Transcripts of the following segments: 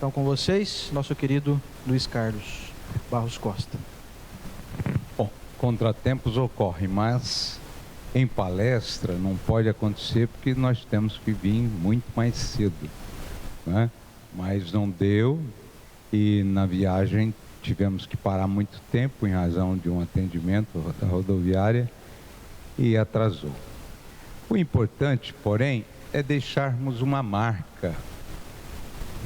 Então, com vocês, nosso querido Luiz Carlos Barros Costa. Bom, contratempos ocorrem, mas em palestra não pode acontecer porque nós temos que vir muito mais cedo, né? Mas não deu e na viagem tivemos que parar muito tempo em razão de um atendimento da rodoviária e atrasou. O importante, porém, é deixarmos uma marca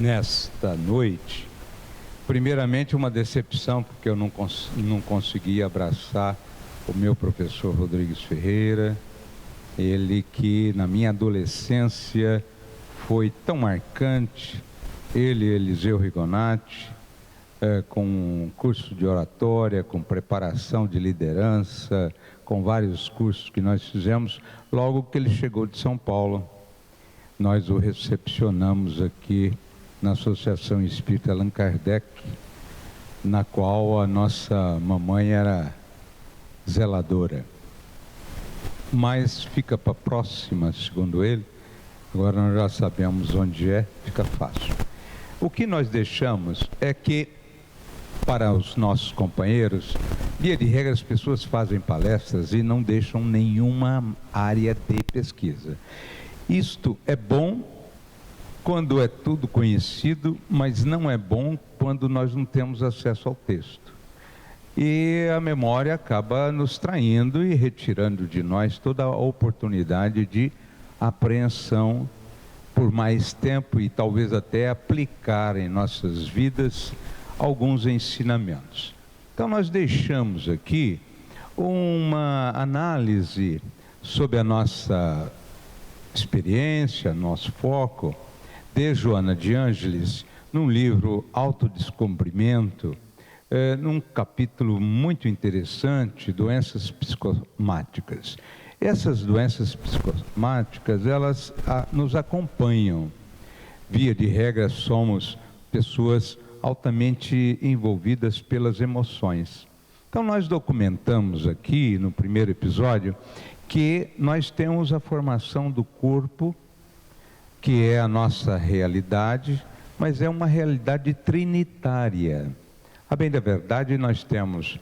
nesta noite. Primeiramente, uma decepção, porque eu não consegui abraçar o meu professor Rodrigues Ferreira, ele que na minha adolescência foi tão marcante, ele e Eliseu Rigonati, com um curso de oratória, com preparação de liderança, com vários cursos que nós fizemos, logo que ele chegou de São Paulo. Nós o recepcionamos aqui na Associação Espírita Allan Kardec, na qual a nossa mamãe era zeladora. Mas fica para a próxima, segundo ele. Agora nós já sabemos onde é, fica fácil. O que nós deixamos é que, para os nossos companheiros, via de regra as pessoas fazem palestras e não deixam nenhuma área de pesquisa. Isto é bom quando é tudo conhecido, mas não é bom quando nós não temos acesso ao texto. E a memória acaba nos traindo e retirando de nós toda a oportunidade de apreensão por mais tempo e talvez até aplicar em nossas vidas alguns ensinamentos. Então nós deixamos aqui uma análise sobre a nossa experiência, nosso foco, de Joana de Ângeles, num livro Autodescobrimento, num capítulo muito interessante, doenças psicosomáticas. Essas doenças psicosomáticas, elas nos acompanham. Via de regra, somos pessoas altamente envolvidas pelas emoções. Então, nós documentamos aqui, no primeiro episódio, que nós temos a formação do corpo, que é a nossa realidade, mas é uma realidade trinitária. A bem da verdade, nós temos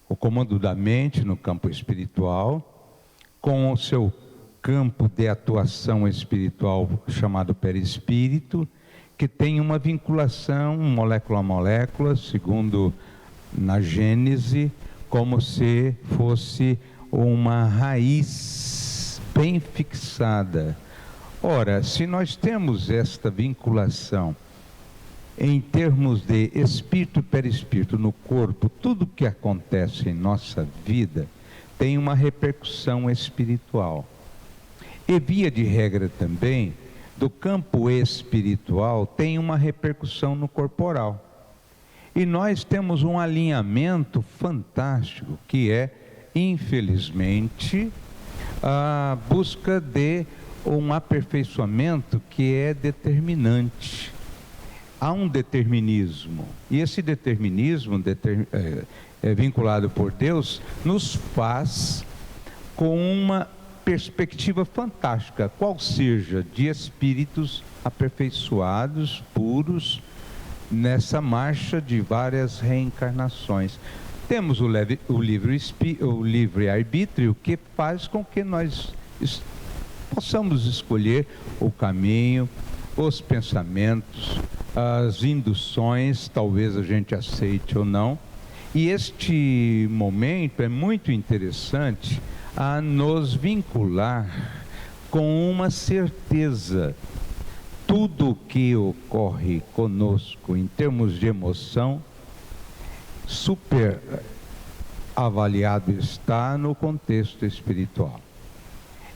o comando da mente no campo espiritual, com o seu campo de atuação espiritual chamado perispírito, que tem uma vinculação molécula a molécula, segundo na Gênese, como se fosse uma raiz bem fixada. Ora, se nós temos esta vinculação em termos de espírito e perispírito no corpo, tudo que acontece em nossa vida tem uma repercussão espiritual. E via de regra também, do campo espiritual tem uma repercussão no corporal. E nós temos um alinhamento fantástico, que é, infelizmente, a busca de um aperfeiçoamento que é determinante. Há um determinismo, e esse determinismo vinculado por Deus nos faz com uma perspectiva fantástica, qual seja de espíritos aperfeiçoados, puros, nessa marcha de várias reencarnações. Temos o livre-arbítrio, que faz com que nós possamos escolher o caminho, os pensamentos, as induções, talvez a gente aceite ou não. E este momento é muito interessante a nos vincular com uma certeza. Tudo o que ocorre conosco em termos de emoção, super avaliado está no contexto espiritual.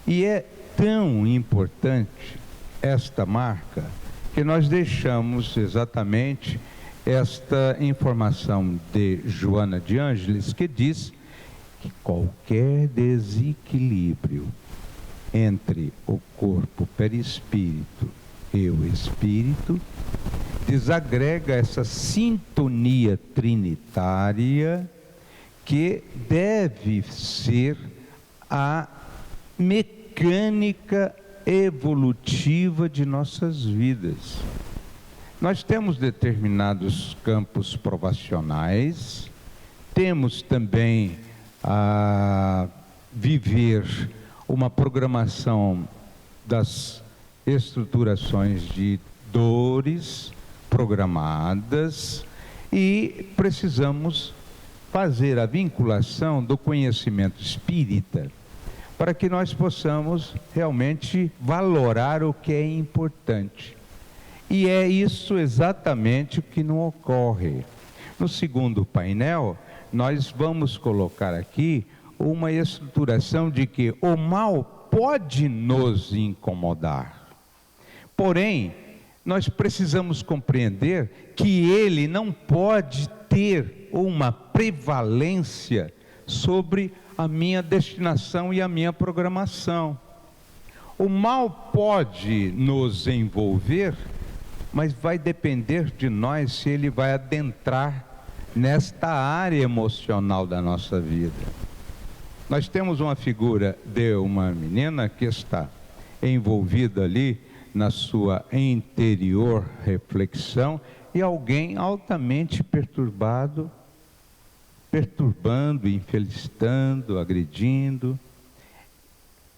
E é tão importante esta marca que nós deixamos exatamente esta informação de Joana de Ângeles, que diz que qualquer desequilíbrio entre o corpo perispírito e o espírito desagrega essa sintonia trinitária que deve ser a mecânica evolutiva de nossas vidas. Nós temos determinados campos provacionais, temos também a viver uma programação das estruturações de dores programadas e precisamos fazer a vinculação do conhecimento espírita para que nós possamos realmente valorar o que é importante. E é isso exatamente o que não ocorre. No segundo painel, nós vamos colocar aqui uma estruturação de que o mal pode nos incomodar. Porém, nós precisamos compreender que ele não pode ter uma prevalência sobre a minha destinação e a minha programação. O mal pode nos envolver, mas vai depender de nós se ele vai adentrar nesta área emocional da nossa vida. Nós temos uma figura de uma menina que está envolvida ali na sua interior reflexão e alguém altamente perturbado, perturbando, infelicitando, agredindo.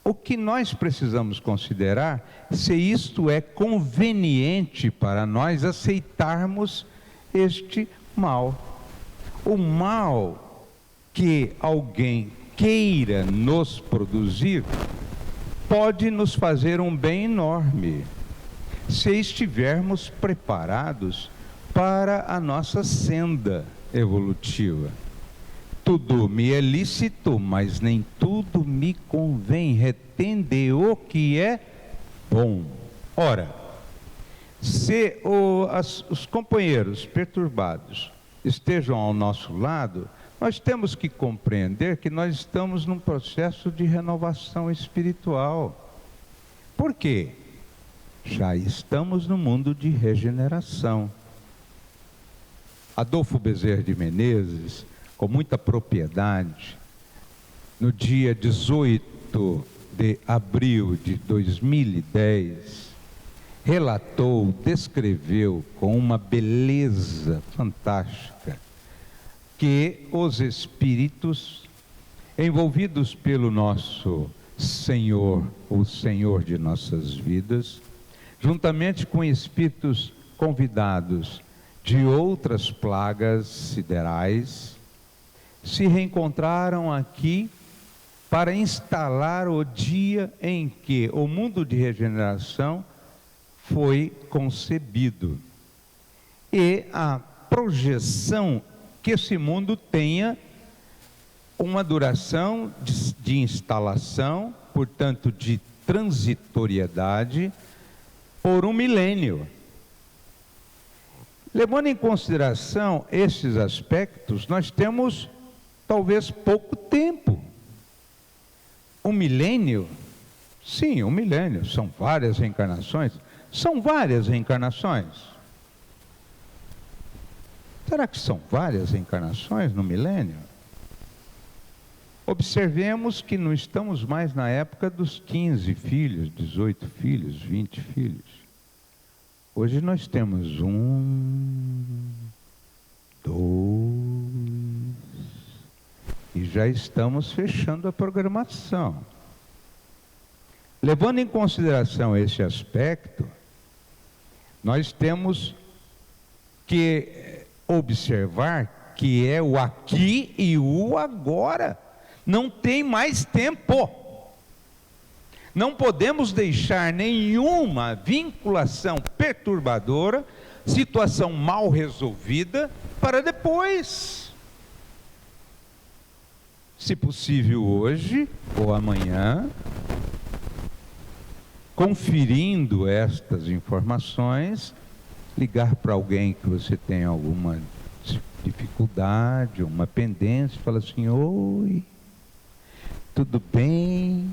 O que nós precisamos considerar se isto é conveniente para nós aceitarmos este mal. O mal que alguém queira nos produzir pode nos fazer um bem enorme, se estivermos preparados para a nossa senda evolutiva. Tudo me é lícito, mas nem tudo me convém. Retende o que é bom. Ora, se os companheiros perturbados estejam ao nosso lado, nós temos que compreender que nós estamos num processo de renovação espiritual. Por quê? Já estamos no mundo de regeneração. Adolfo Bezerra de Menezes, com muita propriedade, no dia 18 de abril de 2010, relatou, descreveu com uma beleza fantástica que os espíritos envolvidos pelo nosso Senhor, o Senhor de nossas vidas, juntamente com espíritos convidados de outras plagas siderais, se reencontraram aqui para instalar o dia em que o mundo de regeneração foi concebido e a projeção que esse mundo tenha uma duração de instalação, portanto de transitoriedade, por 1 milênio. Levando em consideração esses aspectos, nós temos talvez pouco tempo. 1 milênio? Sim, 1 milênio. São várias reencarnações? São várias reencarnações. Será que são várias reencarnações no milênio? Observemos que não estamos mais na época dos 15 filhos, 18 filhos, 20 filhos. Hoje nós temos 1, 2, e já estamos fechando a programação. Levando em consideração esse aspecto, nós temos que observar que é o aqui e o agora. Não tem mais tempo. Não podemos deixar nenhuma vinculação perturbadora, situação mal resolvida, para depois. Se possível hoje ou amanhã, conferindo estas informações, ligar para alguém que você tem alguma dificuldade, uma pendência, fala assim: oi, tudo bem?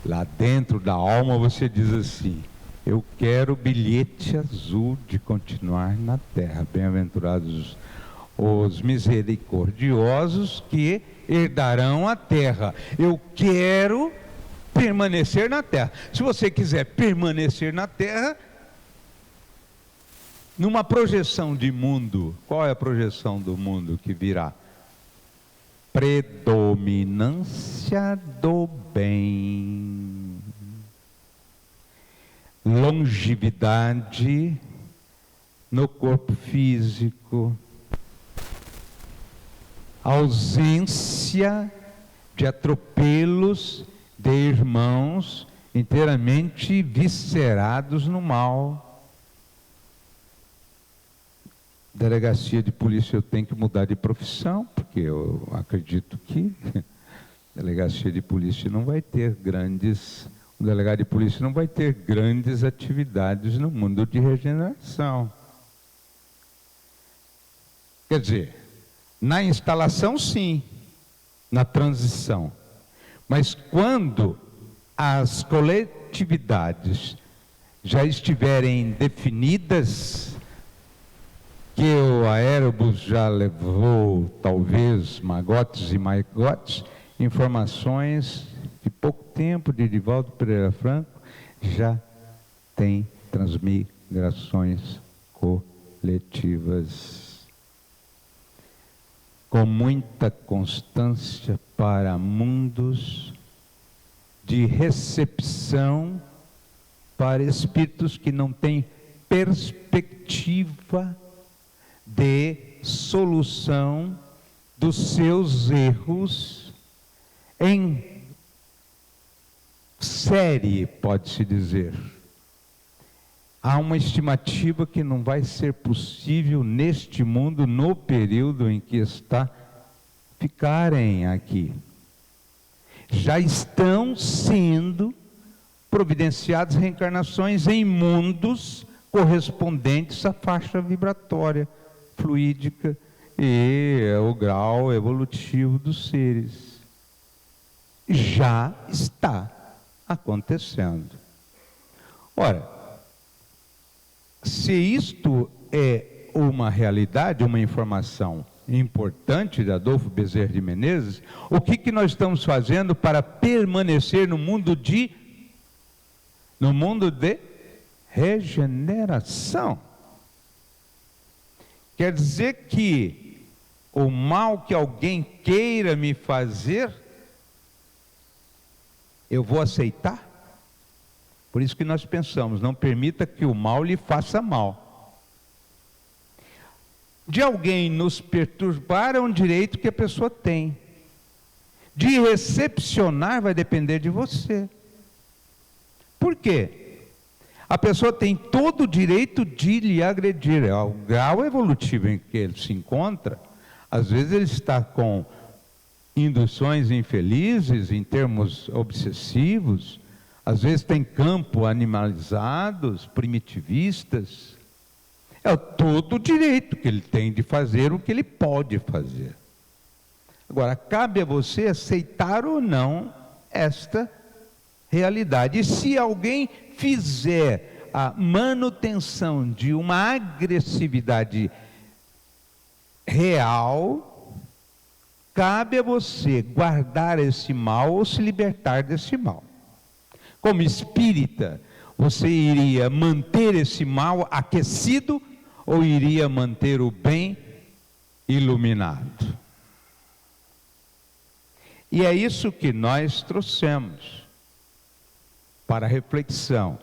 Lá dentro da alma você diz assim: eu quero o bilhete azul de continuar na terra. Bem-aventurados os misericordiosos que herdarão a terra. Eu quero permanecer na terra. Se você quiser permanecer na terra, Numa projeção de mundo, qual é a projeção do mundo que virá? Predominância do bem, longevidade no corpo físico, ausência de atropelos de irmãos inteiramente viscerados no mal. Delegacia de polícia, eu tenho que mudar de profissão, porque eu acredito que delegacia de polícia não vai ter grandes, o delegado de polícia não vai ter grandes atividades no mundo de regeneração. Quer dizer, na instalação sim, na transição, mas quando as coletividades já estiverem definidas, que o Aerobus já levou, talvez, magotes e magotes, informações de pouco tempo de Divaldo Pereira Franco, já tem transmigrações coletivas, com muita constância para mundos de recepção para espíritos que não têm perspectiva de solução dos seus erros em série, pode-se dizer. Há uma estimativa que não vai ser possível neste mundo, no período em que está, ficarem aqui. Já estão sendo providenciadas reencarnações em mundos correspondentes à faixa vibratória fluídica e o grau evolutivo dos seres. Já está acontecendo. Ora, se isto é uma realidade, uma informação importante de Adolfo Bezerra de Menezes, o que nós estamos fazendo para permanecer no mundo de regeneração? Quer dizer que o mal que alguém queira me fazer, eu vou aceitar? Por isso que nós pensamos, não permita que o mal lhe faça mal. De alguém nos perturbar é um direito que a pessoa tem. De recepcionar vai depender de você. Por quê? A pessoa tem todo o direito de lhe agredir. É o grau evolutivo em que ele se encontra. Às vezes ele está com induções infelizes em termos obsessivos. Às vezes tem campo animalizados, primitivistas. É todo o direito que ele tem de fazer o que ele pode fazer. Agora, cabe a você aceitar ou não esta realidade. E se alguém fizer a manutenção de uma agressividade real, cabe a você guardar esse mal ou se libertar desse mal. Como espírita, você iria manter esse mal aquecido ou iria manter o bem iluminado? E é isso que nós trouxemos para reflexão.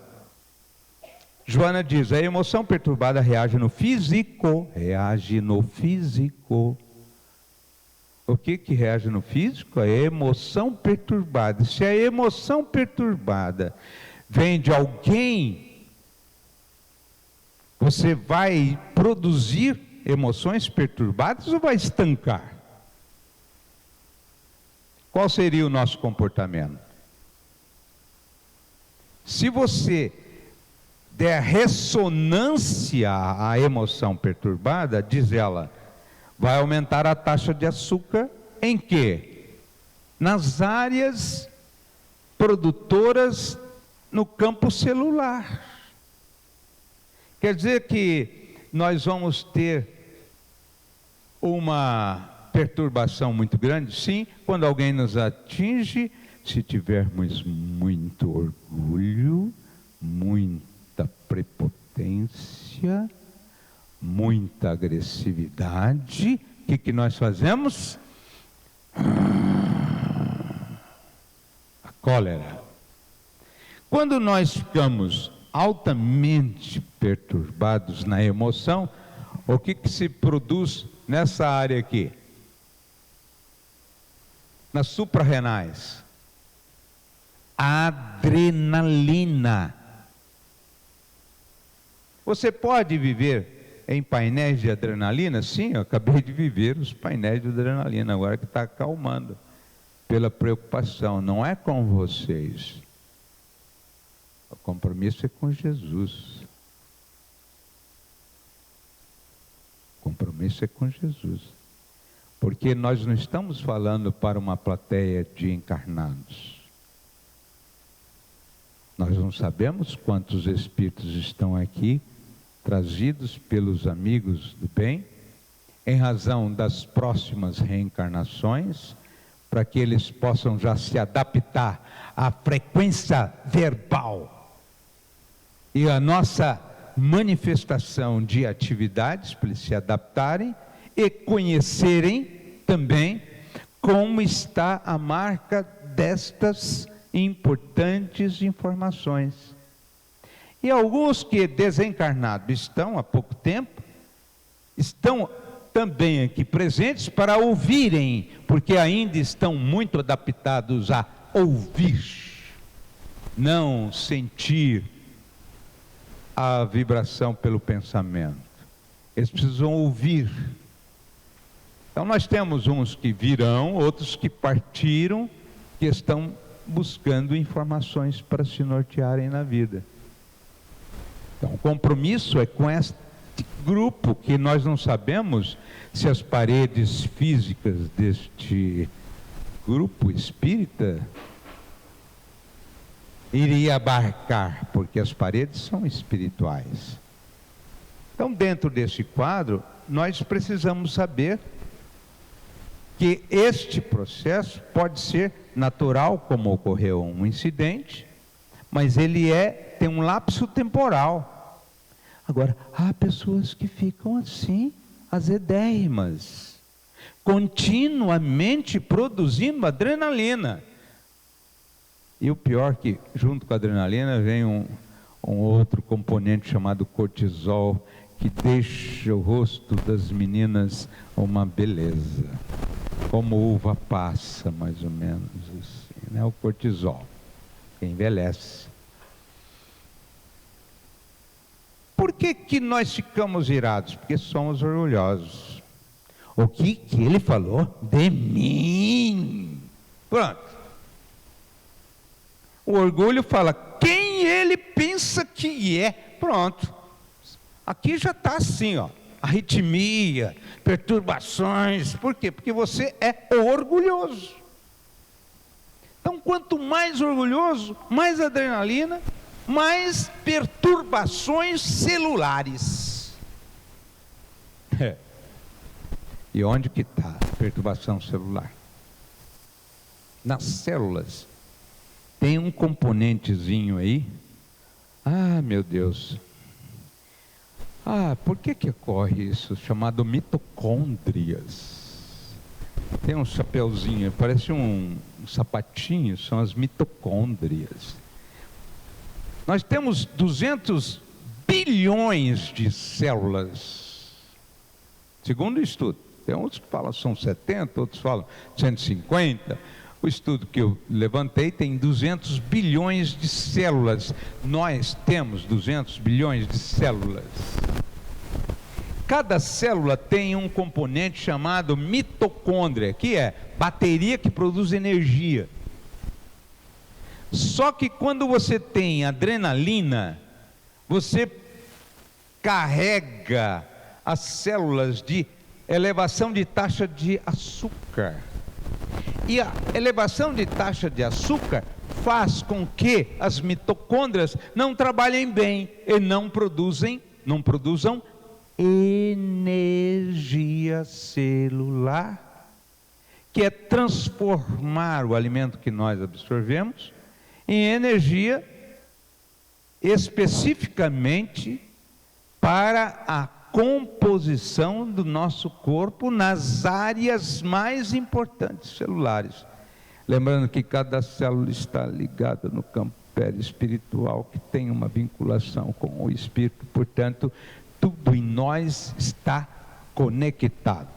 Joana diz: a emoção perturbada reage no físico. Reage no físico. O que reage no físico? A emoção perturbada. Se a emoção perturbada vem de alguém, você vai produzir emoções perturbadas ou vai estancar? Qual seria o nosso comportamento? Se você der ressonância à emoção perturbada, diz ela, vai aumentar a taxa de açúcar em quê? Nas áreas produtoras no campo celular. Quer dizer que nós vamos ter uma perturbação muito grande? Sim, quando alguém nos atinge, se tivermos muito orgulho, muita prepotência, muita agressividade, o que nós fazemos? A cólera. Quando nós ficamos altamente perturbados na emoção, o que se produz nessa área aqui? Nas suprarrenais. Adrenalina. Você pode viver em painéis de adrenalina? Sim, eu acabei de viver os painéis de adrenalina, agora que está acalmando, pela preocupação. Não é com vocês. O compromisso é com Jesus. O compromisso é com Jesus. Porque nós não estamos falando para uma plateia de encarnados. Nós não sabemos quantos espíritos estão aqui, trazidos pelos amigos do bem, em razão das próximas reencarnações, para que eles possam já se adaptar à frequência verbal e à nossa manifestação de atividades, para eles se adaptarem e conhecerem também como está a marca destas importantes informações. E alguns que desencarnados estão há pouco tempo, estão também aqui presentes para ouvirem, porque ainda estão muito adaptados a ouvir, não sentir a vibração pelo pensamento. Eles precisam ouvir. Então nós temos uns que virão, outros que partiram, que estão buscando informações para se nortearem na vida. Então o compromisso é com este grupo, que nós não sabemos se as paredes físicas deste grupo espírita iria abarcar, porque as paredes são espirituais. Então, dentro desse quadro, nós precisamos saber que este processo pode ser natural, como ocorreu um incidente, mas ele tem um lapso temporal. Agora, há pessoas que ficam assim, azedérrimas, continuamente produzindo adrenalina. E o pior que, junto com a adrenalina, vem um outro componente chamado cortisol, que deixa o rosto das meninas uma beleza, como uva passa, mais ou menos assim, né? O cortisol, que envelhece. Por que nós ficamos irados? Porque somos orgulhosos. O que ele falou? De mim. Pronto. O orgulho fala quem ele pensa que é. Pronto. Aqui já está assim, ó, arritmia, perturbações. Por quê? Porque você é orgulhoso. Então, quanto mais orgulhoso, mais adrenalina, mais perturbações celulares. E onde que está a perturbação celular? Nas células. Tem um componentezinho aí. Ah, meu Deus. Por que ocorre isso? Chamado mitocôndrias. Tem um chapeuzinho, parece um sapatinho, são as mitocôndrias. Nós temos 200 bilhões de células, segundo o estudo. Tem uns que falam são 70, outros falam 150. O estudo que eu levantei tem 200 bilhões de células. Nós temos 200 bilhões de células. Cada célula tem um componente chamado mitocôndria, que é bateria que produz energia. Só que quando você tem adrenalina, você carrega as células de elevação de taxa de açúcar. E a elevação de taxa de açúcar faz com que as mitocôndrias não trabalhem bem e não produzam energia celular, que é transformar o alimento que nós absorvemos em energia especificamente para a composição do nosso corpo nas áreas mais importantes celulares. Lembrando que cada célula está ligada no campo perispiritual, que tem uma vinculação com o espírito, portanto, tudo em nós está conectado.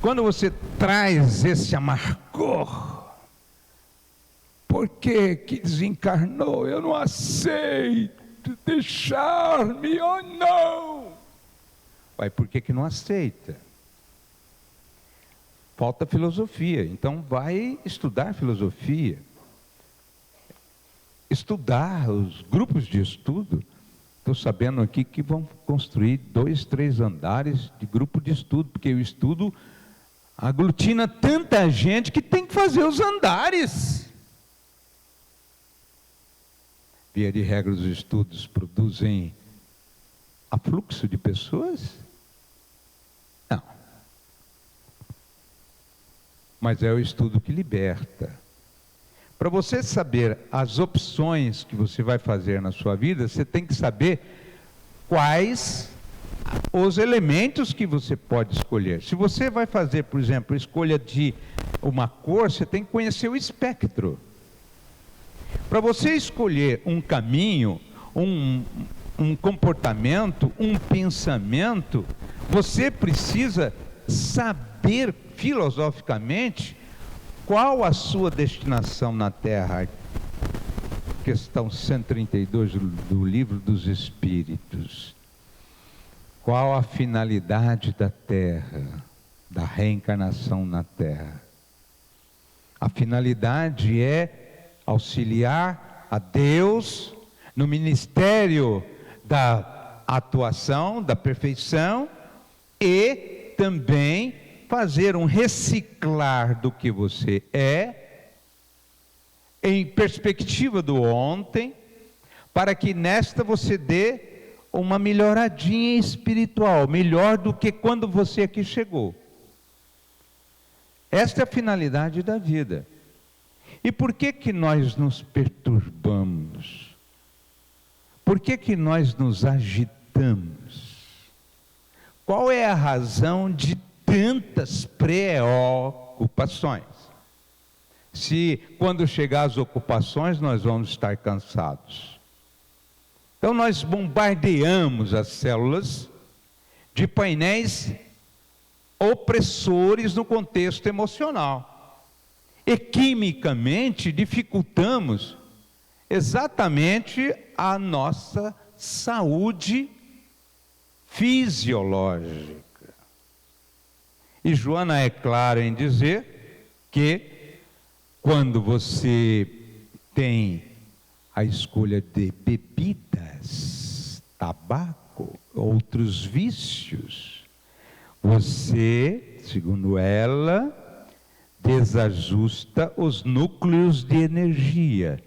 Quando você traz esse amargor, por que desencarnou? Eu não aceito deixar-me, oh não! Vai, por que não aceita? Falta filosofia, então vai estudar filosofia. Estudar, os grupos de estudo, estou sabendo aqui que vão construir 2, 3 andares de grupo de estudo, porque o estudo aglutina tanta gente que tem que fazer os andares. Via de regra, os estudos produzem afluxo de pessoas? Não. Mas é o estudo que liberta. Para você saber as opções que você vai fazer na sua vida, você tem que saber quais os elementos que você pode escolher. Se você vai fazer, por exemplo, a escolha de uma cor, você tem que conhecer o espectro. Para você escolher um caminho, um comportamento, um pensamento, você precisa saber filosoficamente qual a sua destinação na Terra. Questão 132 do Livro dos Espíritos. Qual a finalidade da Terra, da reencarnação na Terra? A finalidade é auxiliar a Deus no ministério da atuação, da perfeição, e também fazer um reciclar do que você é, em perspectiva do ontem, para que nesta você dê uma melhoradinha espiritual, melhor do que quando você aqui chegou. Esta é a finalidade da vida. E por que nós nos perturbamos? Por que nós nos agitamos? Qual é a razão de tantas preocupações? Se quando chegar as ocupações nós vamos estar cansados. Então nós bombardeamos as células de painéis opressores no contexto emocional. E quimicamente dificultamos exatamente a nossa saúde fisiológica. E Joana é clara em dizer que quando você tem a escolha de bebidas, tabaco, outros vícios, você, segundo ela, desajusta os núcleos de energia,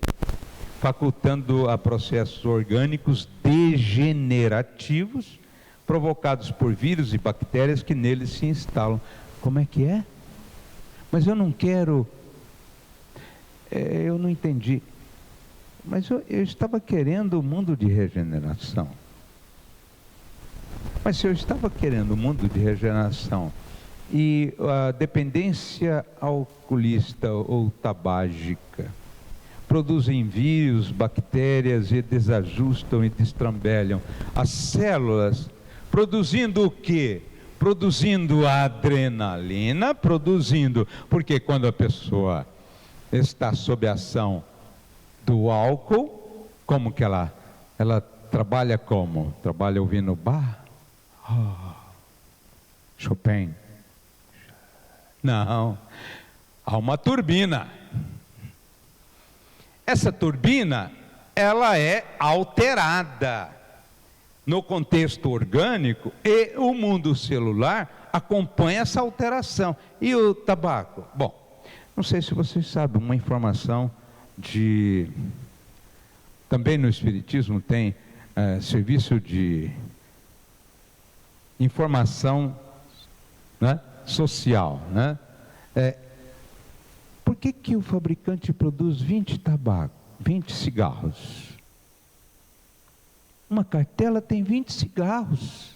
facultando a processos orgânicos degenerativos, provocados por vírus e bactérias que neles se instalam. Como é que é? Mas eu não quero... eu não entendi. Mas eu estava querendo o mundo de regeneração. Mas se eu estava querendo o mundo de regeneração e a dependência alcoolista ou tabágica produzem vírus, bactérias e desajustam e destrambelham as células, produzindo o quê? Produzindo a adrenalina, porque quando a pessoa está sob a ação do álcool, como que ela trabalha como? Trabalha ouvindo Bach? Chopin? Não, há uma turbina. Essa turbina, ela é alterada no contexto orgânico e o mundo celular acompanha essa alteração. E o tabaco? Bom, não sei se vocês sabem, uma informação também no Espiritismo tem serviço de informação, né, social, né? Por que o fabricante produz 20 cigarros? Uma cartela tem 20 cigarros.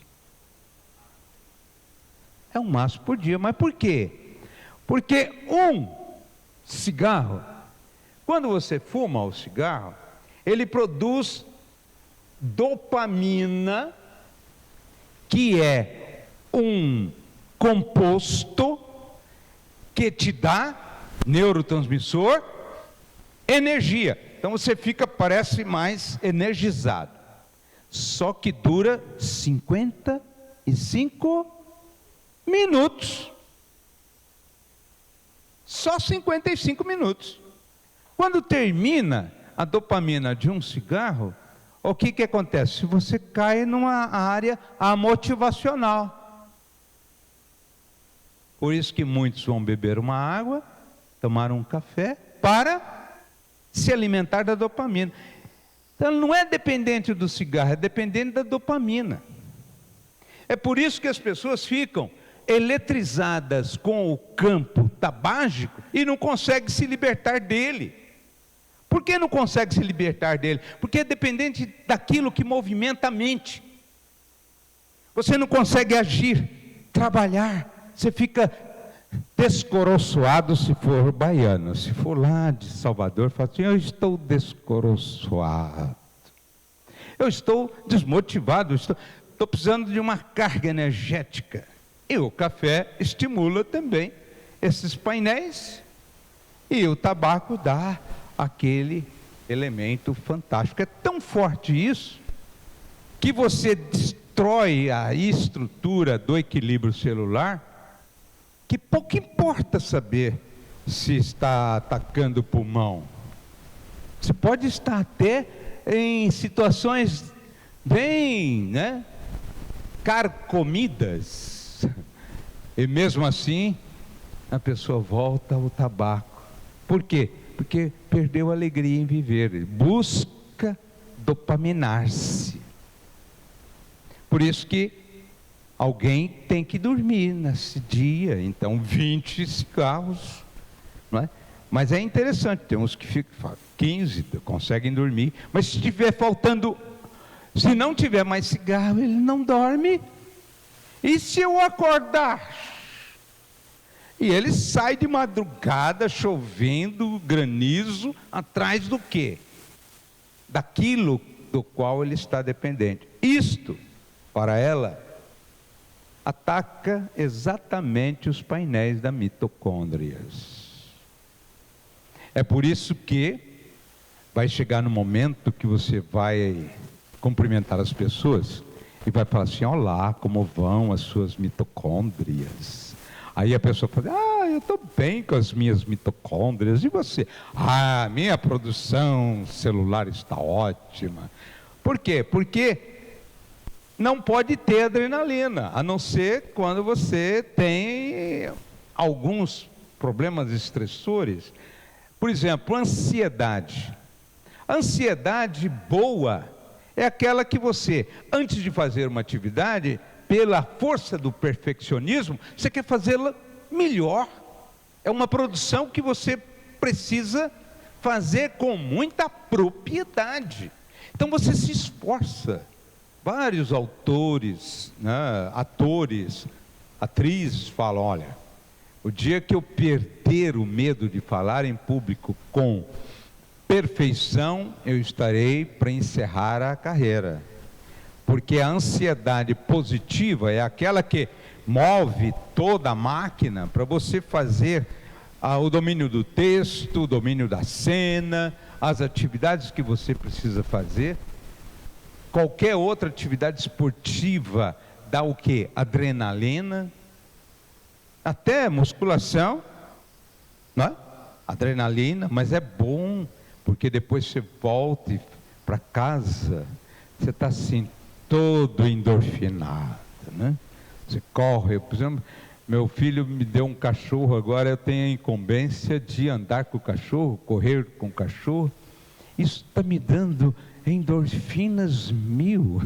É um maço por dia. Mas por quê? Porque um cigarro, quando você fuma o cigarro, ele produz dopamina, que é um composto que te dá, neurotransmissor, energia. Então você parece mais energizado. Só que dura 55 minutos. Só 55 minutos. Quando termina a dopamina de um cigarro, o que acontece? Você cai numa área amotivacional. Por isso que muitos vão beber uma água, tomar um café, para se alimentar da dopamina. Então não é dependente do cigarro, é dependente da dopamina. É por isso que as pessoas ficam eletrizadas com o campo tabágico e não conseguem se libertar dele. Por que não consegue se libertar dele? Porque é dependente daquilo que movimenta a mente. Você não consegue agir, trabalhar, você fica descoroçoado se for baiano. Se for lá de Salvador, fala assim: eu estou descoroçoado, eu estou desmotivado, estou precisando de uma carga energética. E o café estimula também esses painéis, e o tabaco dá aquele elemento fantástico. É tão forte isso, que você destrói a estrutura do equilíbrio celular, que pouco importa saber se está atacando o pulmão. Você pode estar até em situações bem, carcomidas, e mesmo assim a pessoa volta ao tabaco. Por quê? Porque perdeu a alegria em viver, busca dopaminar-se. Por isso que alguém tem que dormir nesse dia, então 20 cigarros, não é? Mas é interessante, tem uns que ficam 15, conseguem dormir, mas se não tiver mais cigarro, ele não dorme. E se eu acordar? E ele sai de madrugada, chovendo, granizo, atrás do quê? Daquilo do qual ele está dependente. Isto, para ela, ataca exatamente os painéis das mitocôndrias. É por isso que vai chegar no momento que você vai cumprimentar as pessoas e vai falar assim: olá, como vão as suas mitocôndrias? Aí a pessoa fala: eu estou bem com as minhas mitocôndrias. E você? Minha produção celular está ótima. Por quê? Porque não pode ter adrenalina, a não ser quando você tem alguns problemas estressores. Por exemplo, ansiedade. A ansiedade boa é aquela que você, antes de fazer uma atividade, pela força do perfeccionismo, você quer fazê-la melhor. É uma produção que você precisa fazer com muita propriedade. Então você se esforça. Vários autores, atores, atrizes falam: olha, o dia que eu perder o medo de falar em público com perfeição, eu estarei para encerrar a carreira. Porque a ansiedade positiva é aquela que move toda a máquina para você fazer o domínio do texto, o domínio da cena, as atividades que você precisa fazer. Qualquer outra atividade esportiva dá o quê? Adrenalina. Até musculação, não é? Adrenalina, mas é bom, porque depois você volta para casa, você está assim, todo endorfinado, né? Você corre, por exemplo, meu filho me deu um cachorro, agora eu tenho a incumbência de andar com o cachorro, correr com o cachorro. Isso está me dando endorfinas 1000,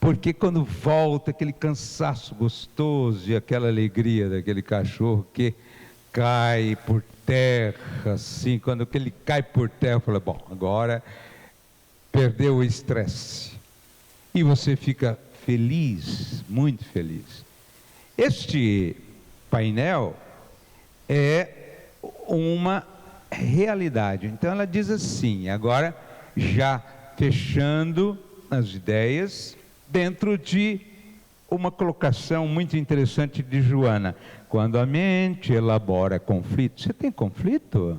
porque quando volta aquele cansaço gostoso e aquela alegria daquele cachorro que cai por terra, assim, quando ele cai por terra, eu falo: bom, agora perdeu o estresse. e você fica feliz, muito feliz. Este painel é uma realidade. Então ela diz assim, agora já fechando as ideias, dentro de uma colocação muito interessante de Joana. Quando a mente elabora conflito, você tem conflito?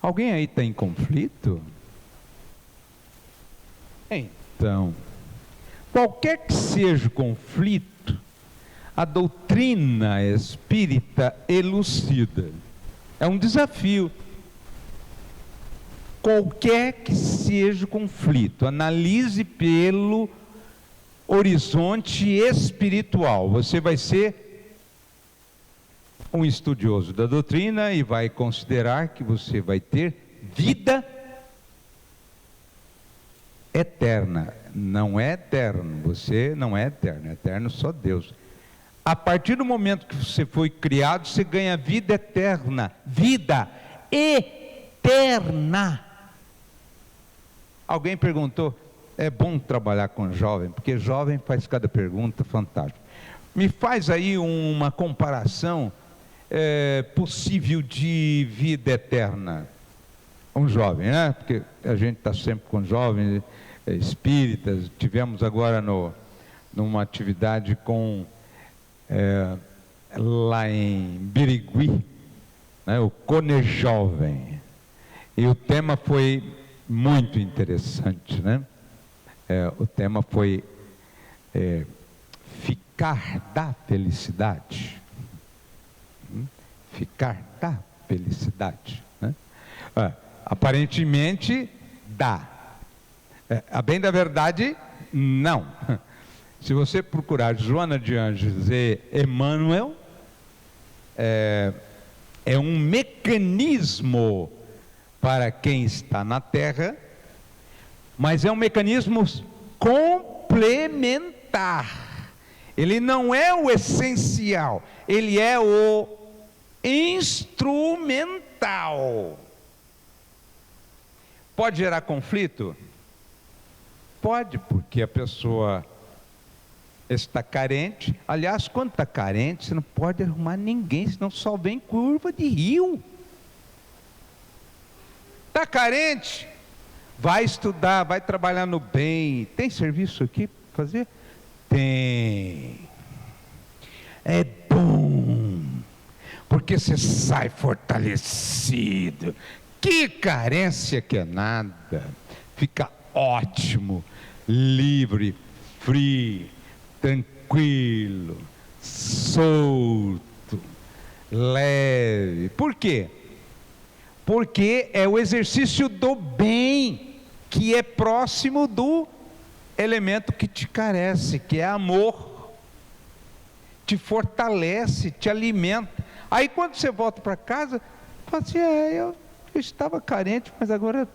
Alguém aí tem conflito? Então, qualquer que seja o conflito, a doutrina espírita elucida. É um desafio. Qualquer que seja o conflito, analise pelo horizonte espiritual. Você vai ser um estudioso da doutrina e vai considerar que você vai ter vida eterna. Não é eterno, você não é eterno, é eterno só Deus. A partir do momento que você foi criado, você ganha vida eterna. Vida eterna. Alguém perguntou, é bom trabalhar com jovem, porque jovem faz cada pergunta fantástica. Me faz aí uma comparação possível de vida eterna. Um jovem, né? Porque a gente está sempre com jovens espíritas. Tivemos agora numa atividade com lá em Birigui, né, o Cone Jovem, e o tema foi muito interessante, né? O tema foi ficar da felicidade. Ficar da felicidade, né? Aparentemente dá, a bem da verdade não. Se você procurar Joana de Ângeles e Emmanuel, é um mecanismo para quem está na Terra, mas é um mecanismo complementar. Ele não é o essencial, ele é o instrumental. Pode gerar conflito? Pode, porque a pessoa está carente. Aliás, quando está carente, você não pode arrumar ninguém, senão só vem curva de rio. Está carente? Vai estudar, vai trabalhar no bem. Tem serviço aqui para fazer? Tem. É bom, porque você sai fortalecido. Que carência que é nada. Fica ótimo, livre, free, tranquilo, solto, leve. Por quê? Porque é o exercício do bem, que é próximo do elemento que te carece, que é amor. Te fortalece, te alimenta. Aí quando você volta para casa, fala assim, eu estava carente, mas agora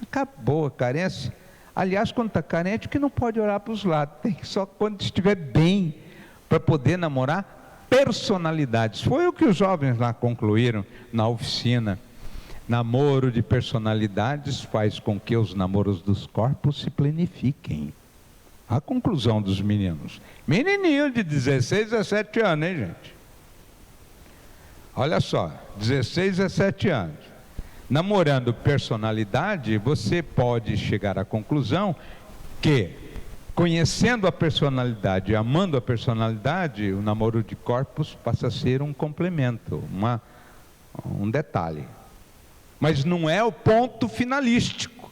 acabou a carência. Aliás, quando está carente, que não pode olhar para os lados, tem que só quando estiver bem, para poder namorar personalidades. Foi o que os jovens lá concluíram na oficina. Namoro de personalidades faz com que os namoros dos corpos se planifiquem. A conclusão dos meninos. Menininho de 16, 17 anos, hein, gente? Olha só, 16, 17 anos. Namorando personalidade, você pode chegar à conclusão que, conhecendo a personalidade, amando a personalidade, o namoro de corpos passa a ser um complemento, um detalhe. Mas não é o ponto finalístico,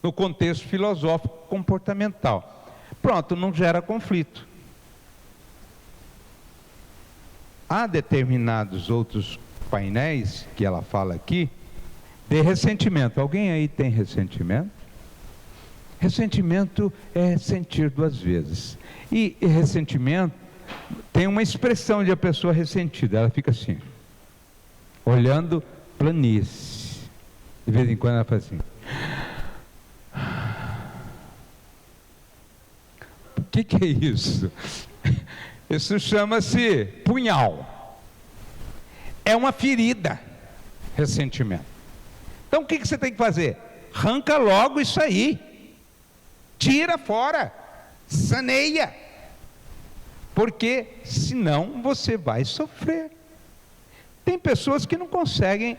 no contexto filosófico comportamental. Pronto, não gera conflito. Há determinados outros painéis que ela fala aqui, de ressentimento. Alguém aí tem ressentimento? Ressentimento é sentir duas vezes. E ressentimento tem uma expressão de a pessoa ressentida. Ela fica assim, olhando planície. De vez em quando ela faz assim. O que é isso? Isso chama-se punhal. É uma ferida. Ressentimento. Então o que você tem que fazer? Arranca logo isso aí. Tira fora, saneia, porque senão você vai sofrer. Tem pessoas que não conseguem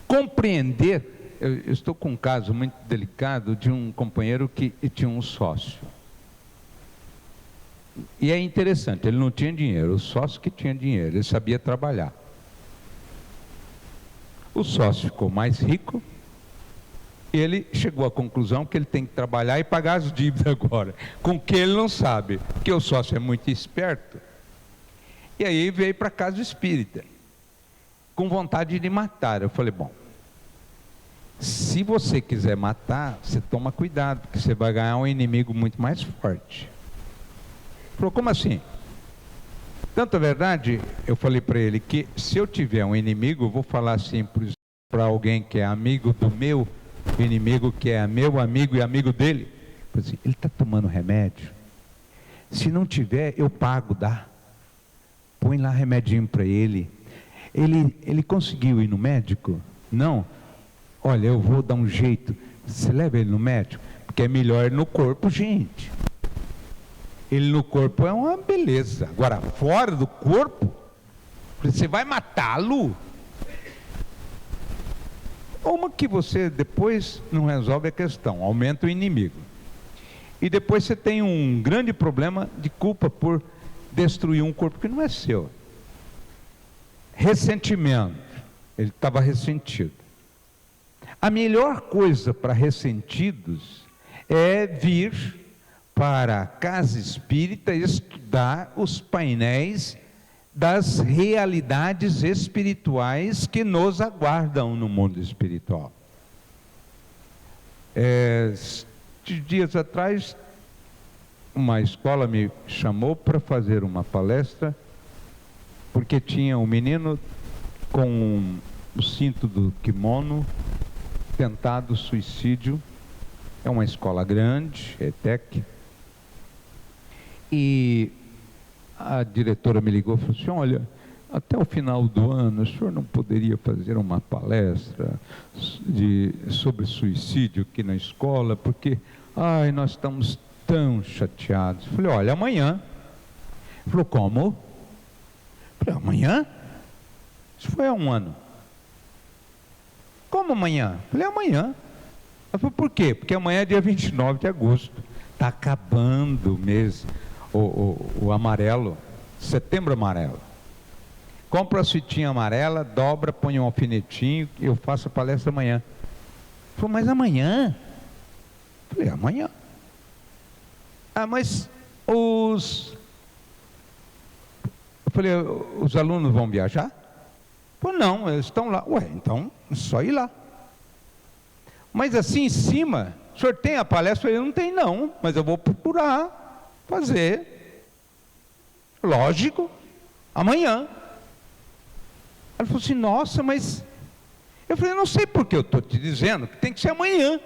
compreender. Eu estou com um caso muito delicado de um companheiro que tinha um sócio. E é interessante, ele não tinha dinheiro, o sócio que tinha dinheiro, ele sabia trabalhar. O sócio ficou mais rico, e ele chegou à conclusão que ele tem que trabalhar e pagar as dívidas agora, com que ele não sabe, porque o sócio é muito esperto. E aí veio para a casa espírita, com vontade de matar. Eu falei, bom, se você quiser matar, você toma cuidado, porque você vai ganhar um inimigo muito mais forte. Ele falou, como assim? Tanto é verdade, eu falei para ele que se eu tiver um inimigo, eu vou falar assim para alguém que é amigo do meu inimigo, que é meu amigo e amigo dele. Eu falei assim, ele está tomando remédio? Se não tiver, eu pago, dá. Põe lá remedinho para ele. Ele conseguiu ir no médico? Não. Olha, eu vou dar um jeito. Você leva ele no médico? Porque é melhor no corpo, gente. Ele no corpo é uma beleza. Agora, fora do corpo, você vai matá-lo? Uma que você depois não resolve a questão, aumenta o inimigo. E depois você tem um grande problema de culpa por destruir um corpo que não é seu. Ressentimento. Ele estava ressentido. A melhor coisa para ressentidos é vir para a casa espírita estudar os painéis das realidades espirituais que nos aguardam no mundo espiritual. Dias atrás, uma escola me chamou para fazer uma palestra, porque tinha um menino com o cinto do kimono, tentado suicídio. É uma escola grande, ETEC. E a diretora me ligou e falou assim, olha, até o final do ano, o senhor não poderia fazer uma palestra sobre suicídio aqui na escola, porque, nós estamos tão chateados. Eu falei, olha, amanhã. Ele falou, como? Eu falei, amanhã? Isso foi há um ano. Como amanhã? Eu falei, amanhã. Ela falou, por quê? Porque amanhã é dia 29 de agosto. Está acabando o mês, o amarelo, setembro amarelo. Compra a fitinha amarela, dobra, põe um alfinetinho, e eu faço a palestra amanhã. Ele falou, mas amanhã? Eu falei, amanhã. Mas eu falei, os alunos vão viajar? Ele falou, não, eles estão lá. Ué, então é só ir lá. Mas assim em cima, o senhor tem a palestra? Eu falei, não tem não, mas eu vou procurar fazer. Lógico, amanhã. Ela falou assim, nossa, mas... Eu falei, eu não sei porque eu estou te dizendo que tem que ser amanhã.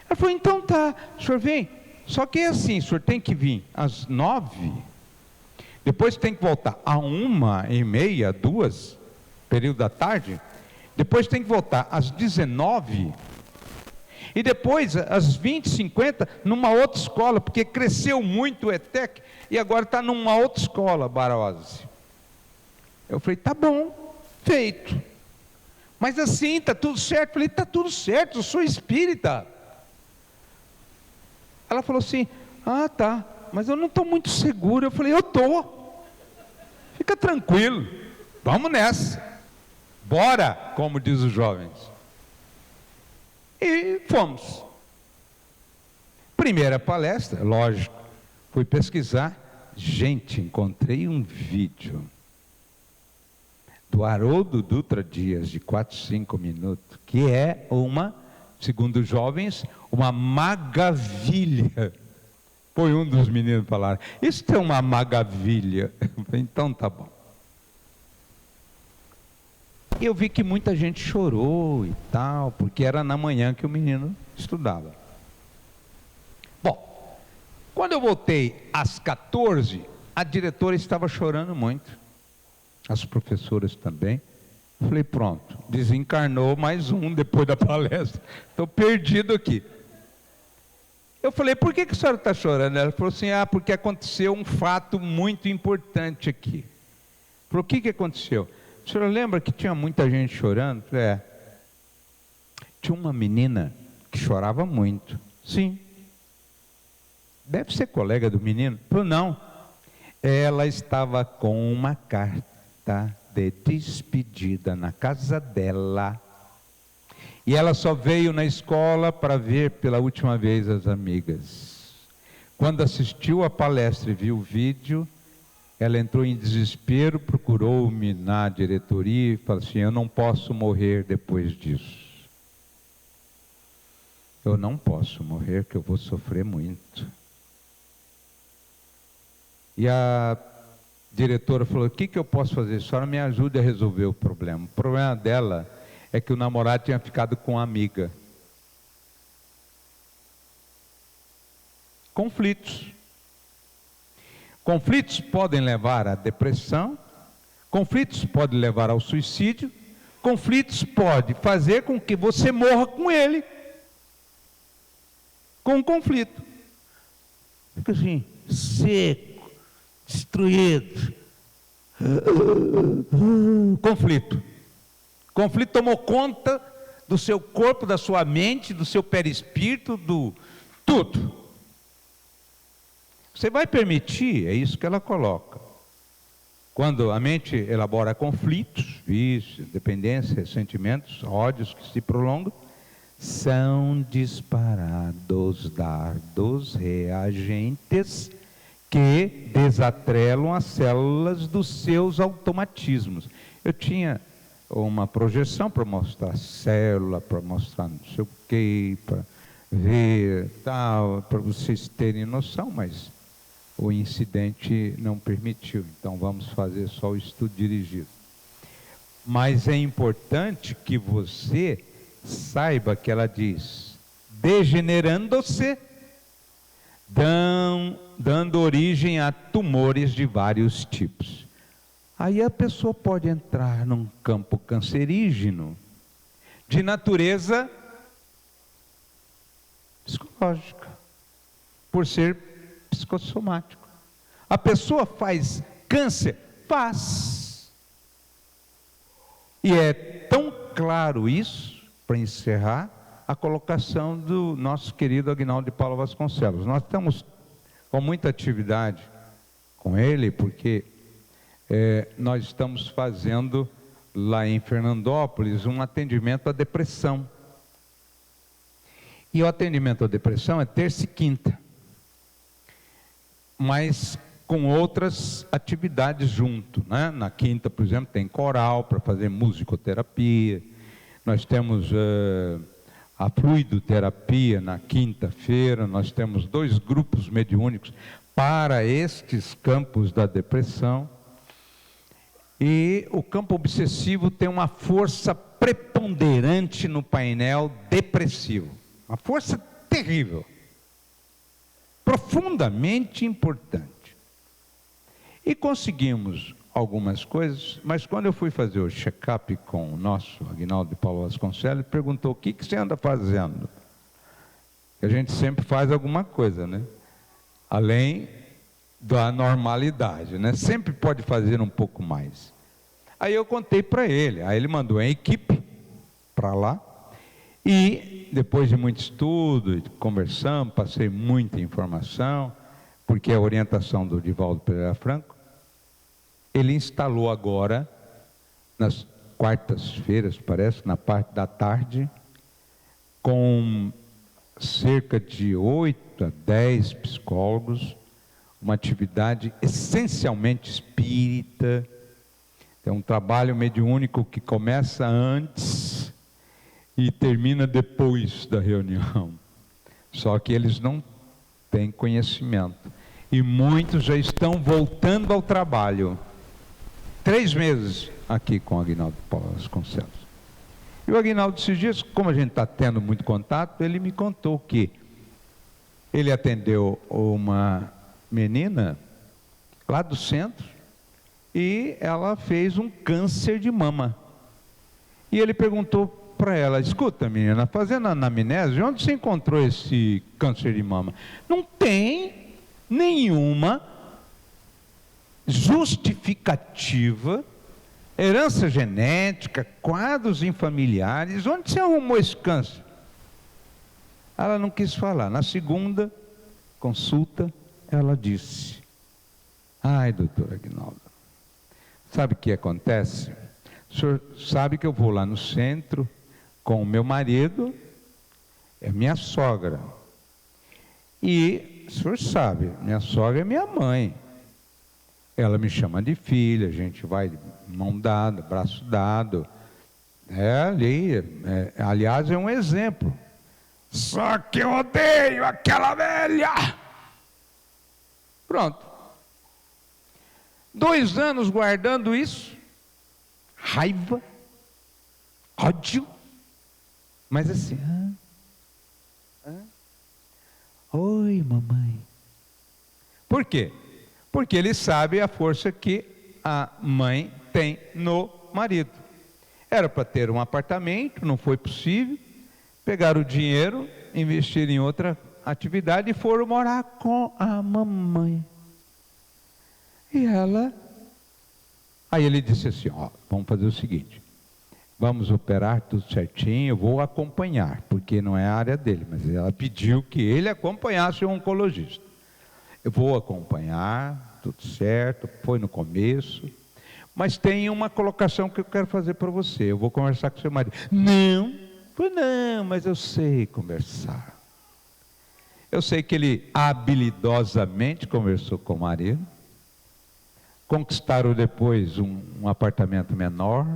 Ela falou, então tá, o senhor vem. Só que é assim, o senhor tem que vir às 9, depois tem que voltar às 1h30, 2, período da tarde, depois tem que voltar às 19, e depois às 20h50, numa outra escola, porque cresceu muito o ETEC, e agora está numa outra escola, Barose. Eu falei, tá bom, feito. Mas assim, está tudo certo? Eu falei, está tudo certo, eu sou espírita. Ela falou assim, tá, mas eu não estou muito segura. Eu falei, eu estou. Fica tranquilo, vamos nessa. Bora, como diz os jovens. E fomos. Primeira palestra, lógico, fui pesquisar. Gente, encontrei um vídeo do Haroldo Dutra Dias, de 4, 5 minutos, que é segundo os jovens, uma maravilha. Foi um dos meninos falar, isso é uma maravilha. Então tá bom. Eu vi que muita gente chorou e tal, porque era na manhã que o menino estudava. Bom, quando eu voltei às 14, a diretora estava chorando muito, as professoras também, Falei, pronto, desencarnou mais um depois da palestra. Estou perdido aqui. Eu falei, por que a senhora está chorando? Ela falou assim, porque aconteceu um fato muito importante aqui. Falei, o que aconteceu? A senhora lembra que tinha muita gente chorando? Falei, tinha uma menina que chorava muito. Sim. Deve ser colega do menino. Falei, não. Ela estava com uma carta de despedida na casa dela. E ela só veio na escola para ver pela última vez as amigas. Quando assistiu a palestra e viu o vídeo, ela entrou em desespero, procurou-me na diretoria e falou assim, eu não posso morrer depois disso. Eu não posso morrer, que eu vou sofrer muito. E a diretora falou, o que eu posso fazer? A senhora me ajude a resolver o problema. O problema dela é que o namorado tinha ficado com a amiga. Conflitos. Conflitos podem levar à depressão, conflitos podem levar ao suicídio, conflitos podem fazer com que você morra com ele. Com um conflito. Fica assim, seco, destruído. Conflito. Conflito tomou conta do seu corpo, da sua mente, do seu perispírito, do tudo. Você vai permitir, é isso que ela coloca. Quando a mente elabora conflitos, vícios, dependência, ressentimentos, ódios que se prolongam, são disparados dardos reagentes que desatrelam as células dos seus automatismos. Eu tinha uma projeção para mostrar célula, para mostrar não sei o que, para ver tal, para vocês terem noção, mas o incidente não permitiu. Então vamos fazer só o estudo dirigido. Mas é importante que você saiba que ela diz, degenerando-se, dando origem a tumores de vários tipos. Aí a pessoa pode entrar num campo cancerígeno, de natureza psicológica, por ser psicossomático. A pessoa faz câncer? Faz. E é tão claro isso, para encerrar, a colocação do nosso querido Aguinaldo de Paula Vasconcelos. Nós estamos com muita atividade com ele, porque nós estamos fazendo lá em Fernandópolis um atendimento à depressão. E o atendimento à depressão é terça e quinta, mas com outras atividades junto, né? Na quinta, por exemplo, tem coral para fazer musicoterapia. Nós temos a fluidoterapia na quinta-feira. Nós temos 2 grupos mediúnicos para estes campos da depressão. E o campo obsessivo tem uma força preponderante no painel depressivo. Uma força terrível. Profundamente importante. E conseguimos algumas coisas, mas quando eu fui fazer o check-up com o nosso Aguinaldo de Paula Vasconcelos, ele perguntou, o que você anda fazendo? A gente sempre faz alguma coisa, né? Além da normalidade, né? Sempre pode fazer um pouco mais. Aí eu contei para ele, aí ele mandou a equipe para lá, e depois de muito estudo, conversamos, passei muita informação, porque é a orientação do Divaldo Pereira Franco. Ele instalou agora, nas quartas-feiras, parece, na parte da tarde, com cerca de 8 a 10 psicólogos, uma atividade essencialmente espírita. É um trabalho mediúnico que começa antes e termina depois da reunião. Só que eles não têm conhecimento. E muitos já estão voltando ao trabalho. 3 meses aqui com o Aguinaldo Paula Vasconcelos. E o Aguinaldo, esses dias, como a gente está tendo muito contato, ele me contou que ele atendeu uma menina lá do centro e ela fez um câncer de mama. E ele perguntou para ela: escuta, menina, fazendo anamnese, onde você encontrou esse câncer de mama? Não tem nenhuma justificativa, herança genética, quadros familiares, onde você arrumou esse câncer? Ela não quis falar. Na segunda consulta, ela disse: ai, doutor Aguinaldo, sabe o que acontece? O senhor sabe que eu vou lá no centro com o meu marido, é minha sogra. E o senhor sabe, minha sogra é minha mãe. Ela me chama de filha, a gente vai de mão dada, braço dado. Aliás, é um exemplo. Só que eu odeio aquela velha. Pronto. 2 anos guardando isso, raiva, ódio, mas assim, oi, mamãe. Por quê? Porque ele sabe a força que a mãe tem no marido. Era para ter um apartamento, não foi possível. Pegaram o dinheiro, investiram em outra atividade e foram morar com a mamãe. E ela... Aí ele disse assim: ó, vamos fazer o seguinte, vamos operar tudo certinho, eu vou acompanhar, porque não é a área dele, mas ela pediu que ele acompanhasse o oncologista. Eu vou acompanhar, tudo certo, foi no começo, mas tem uma colocação que eu quero fazer para você, eu vou conversar com seu marido. Não, mas eu sei conversar. Eu sei que ele habilidosamente conversou com o marido, conquistaram depois um apartamento menor,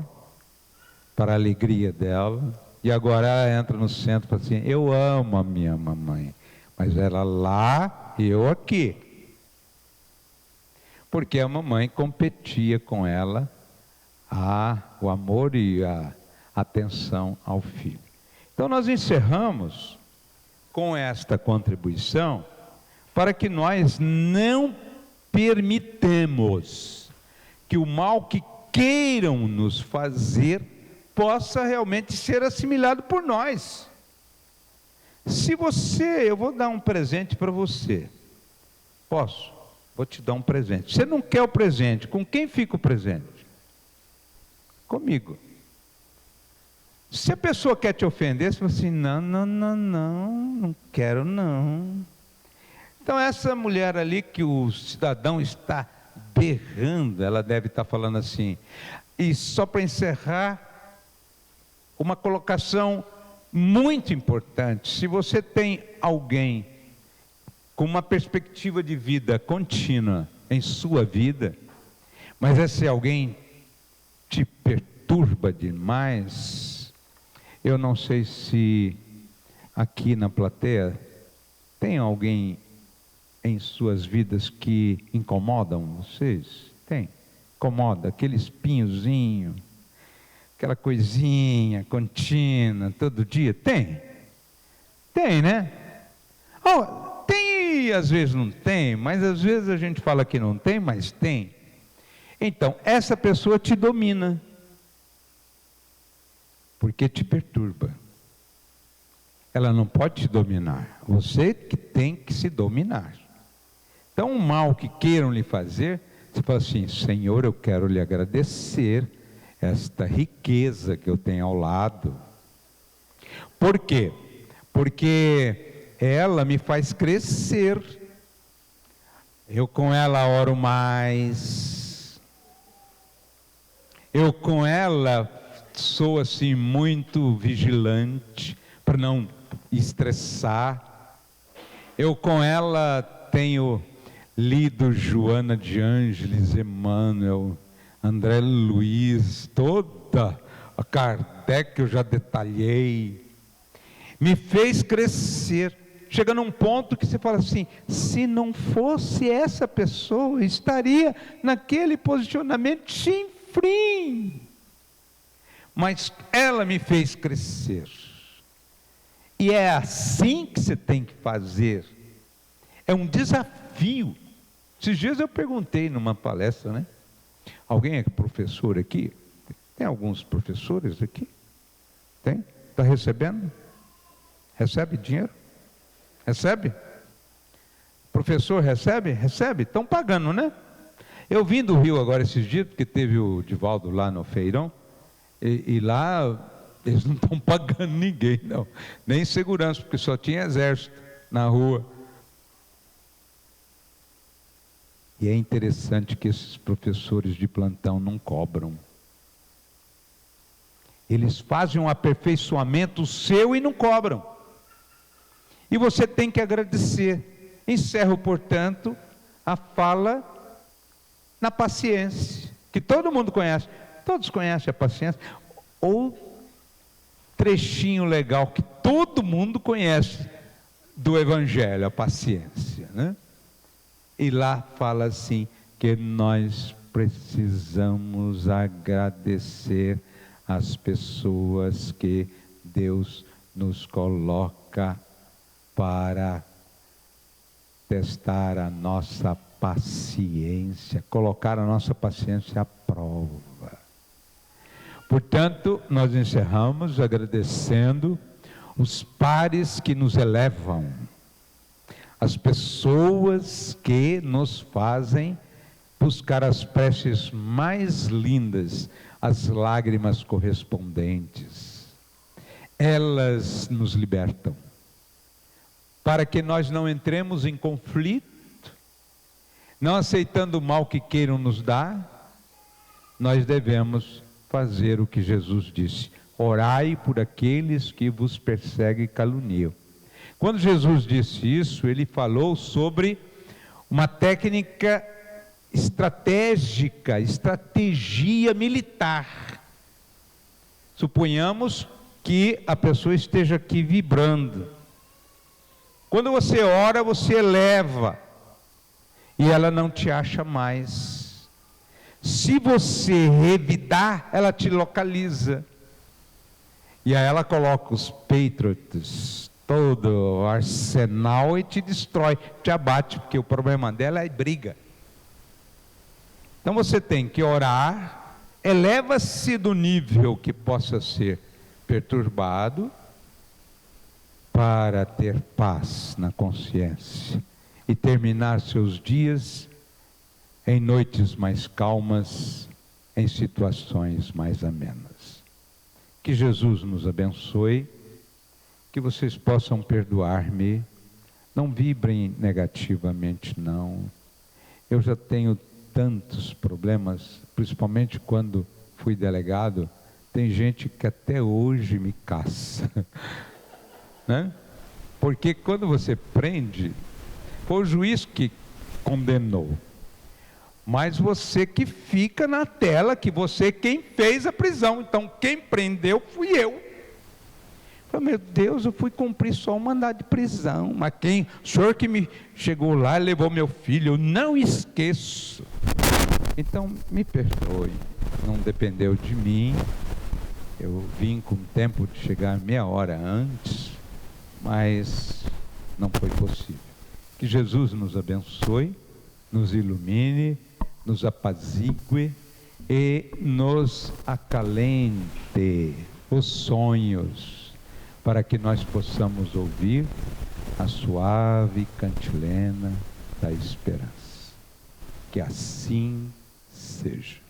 para a alegria dela, e agora ela entra no centro e fala assim: eu amo a minha mamãe, mas ela lá e eu aqui. Porque a mamãe competia com ela o amor e a atenção ao filho. Então nós encerramos com esta contribuição para que nós não permitamos que o mal que queiram nos fazer possa realmente ser assimilado por nós. Se eu vou dar um presente para você, posso? Vou te dar um presente. Você não quer o presente, com quem fica o presente? Comigo. Se a pessoa quer te ofender, você fala assim: não quero não. Então essa mulher ali que o cidadão está berrando, ela deve estar falando assim. E só para encerrar, uma colocação muito importante: se você tem alguém com uma perspectiva de vida contínua em sua vida, mas esse alguém te perturba demais, eu não sei se aqui na plateia tem alguém em suas vidas que incomodam vocês? Tem? Incomoda, aquele espinhozinho, aquela coisinha contínua, todo dia? Tem? Tem, né? Tem e às vezes não tem, mas às vezes a gente fala que não tem, mas tem. Então, essa pessoa te domina, porque te perturba. Ela não pode te dominar, você que tem que se dominar. Então, o mal que queiram lhe fazer, você fala assim: Senhor, eu quero lhe agradecer esta riqueza que eu tenho ao lado. Por quê? Porque ela me faz crescer. Eu com ela oro mais. Eu com ela sou assim muito vigilante para não estressar. Eu com ela tenho lido Joana de Ângeles, Emmanuel, André Luiz, toda a Kardec eu já detalhei. Me fez crescer. Chega num ponto que você fala assim: se não fosse essa pessoa, estaria naquele posicionamento chinfrim. Mas ela me fez crescer. E é assim que você tem que fazer. É um desafio. Esses dias eu perguntei numa palestra, né? Alguém é professor aqui? Tem alguns professores aqui? Tem? Está recebendo? Recebe dinheiro? Recebe? Professor recebe? Recebe? Estão pagando, né? Eu vim do Rio agora esses dias, porque teve o Divaldo lá no feirão, e lá eles não estão pagando ninguém, não. Nem segurança, porque só tinha exército na rua. E é interessante que esses professores de plantão não cobram. Eles fazem um aperfeiçoamento seu e não cobram. E você tem que agradecer. Encerro, portanto, a fala na paciência, que todo mundo conhece. Todos conhecem a paciência. Ou trechinho legal que todo mundo conhece do Evangelho, a paciência, né? E lá fala assim, que nós precisamos agradecer as pessoas que Deus nos coloca para testar a nossa paciência, colocar a nossa paciência à prova. Portanto, nós encerramos agradecendo os pares que nos elevam, as pessoas que nos fazem buscar as preces mais lindas, as lágrimas correspondentes. Elas nos libertam, para que nós não entremos em conflito, não aceitando o mal que queiram nos dar. Nós devemos fazer o que Jesus disse: orai por aqueles que vos perseguem e caluniam. Quando Jesus disse isso, ele falou sobre uma técnica estratégica, estratégia militar. Suponhamos que a pessoa esteja aqui vibrando. Quando você ora, você eleva, e ela não te acha mais. Se você revidar, ela te localiza. E aí ela coloca os patriots, todo o arsenal, e te destrói, te abate, porque o problema dela é briga. Então você tem que orar, eleva-se do nível que possa ser perturbado, para ter paz na consciência e terminar seus dias em noites mais calmas, em situações mais amenas. Que Jesus nos abençoe, que vocês possam perdoar-me, não vibrem negativamente não. Eu já tenho tantos problemas, principalmente quando fui delegado, tem gente que até hoje me caça. Né? Porque quando você prende, foi o juiz que condenou, mas você que fica na tela, que você quem fez a prisão, então quem prendeu fui eu. Falei, meu Deus, eu fui cumprir só um mandado de prisão, mas quem, o senhor que me chegou lá e levou meu filho, eu não esqueço. Então me perdoe, não dependeu de mim, eu vim com tempo de chegar meia hora antes, mas não foi possível. Que Jesus nos abençoe, nos ilumine, nos apazigue e nos acalente os sonhos, para que nós possamos ouvir a suave cantilena da esperança. Que assim seja.